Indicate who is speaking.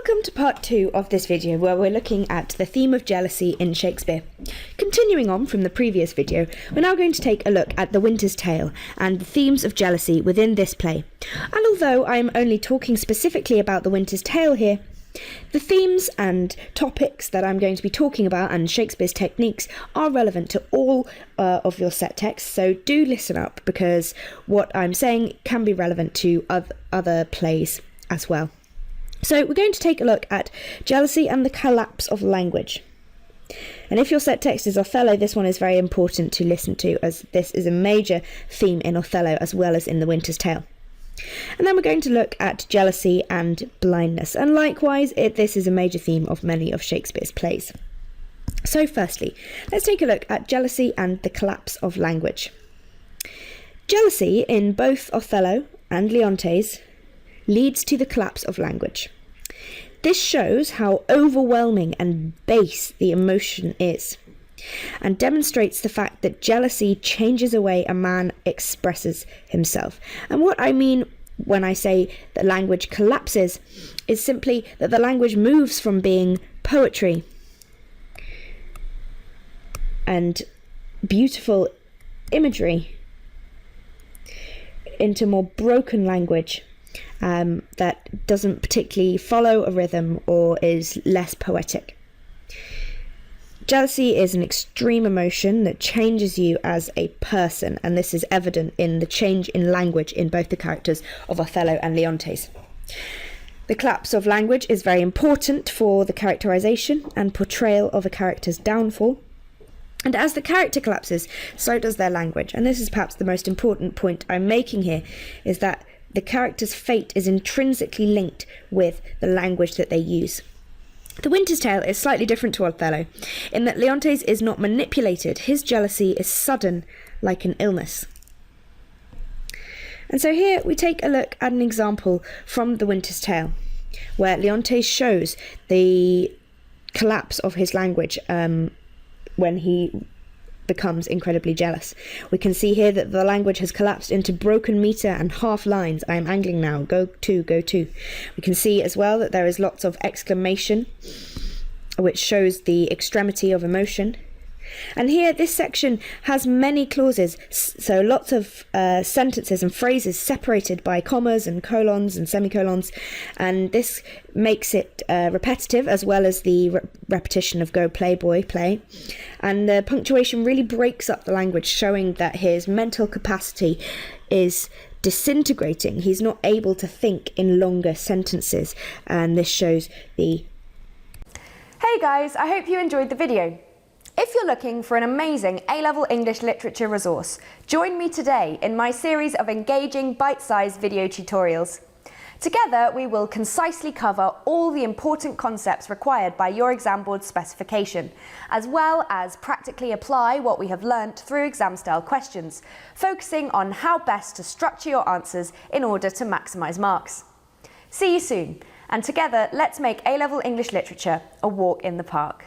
Speaker 1: Welcome to part 2 of this video where we're looking at the theme of jealousy in Shakespeare. Continuing on from the previous video, we're now going to take a look at The Winter's Tale and the themes of jealousy within this play. And although I'm only talking specifically about The Winter's Tale here, the themes and topics that I'm going to be talking about and Shakespeare's techniques are relevant to all of your set texts, so do listen up because what I'm saying can be relevant to other plays as well. So we're going to take a look at jealousy and the collapse of language. And if your set text is Othello, this one is very important to listen to, as this is a major theme in Othello as well as in The Winter's Tale. And then we're going to look at jealousy and blindness, and likewise this is a major theme of many of Shakespeare's plays. So firstly, let's take a look at jealousy and the collapse of language. Jealousy in both Othello and Leontes leads to the collapse of language. This shows how overwhelming and base the emotion is, and demonstrates the fact that jealousy changes the way a man expresses himself. And what I mean when I say that language collapses is simply that the language moves from being poetry and beautiful imagery into more broken language that doesn't particularly follow a rhythm or is less poetic. Jealousy is an extreme emotion that changes you as a person, and this is evident in the change in language in both the characters of Othello and Leontes. The collapse of language is very important for the characterization and portrayal of a character's downfall. And as the character collapses, so does their language. And this is perhaps the most important point I'm making here, is that the character's fate is intrinsically linked with the language that they use. The Winter's Tale is slightly different to Othello, in that Leontes is not manipulated. His jealousy is sudden, like an illness. And so here we take a look at an example from The Winter's Tale, where Leontes shows the collapse of his language when he becomes incredibly jealous. We can see here that the language has collapsed into broken meter and half lines. I am angling now. Go to, go to. We can see as well that there is lots of exclamation, which shows the extremity of emotion. And here, this section has many clauses, so lots of sentences and phrases separated by commas and colons and semicolons, and this makes it repetitive, as well as the repetition of go play boy play. And the punctuation really breaks up the language, showing that his mental capacity is disintegrating. He's not able to think in longer sentences, and this shows the...
Speaker 2: Hey guys, I hope you enjoyed the video. If you're looking for an amazing A-level English literature resource, join me today in my series of engaging bite-sized video tutorials. Together, we will concisely cover all the important concepts required by your exam board specification, as well as practically apply what we have learnt through exam-style questions, focusing on how best to structure your answers in order to maximise marks. See you soon, and together, let's make A-level English literature a walk in the park.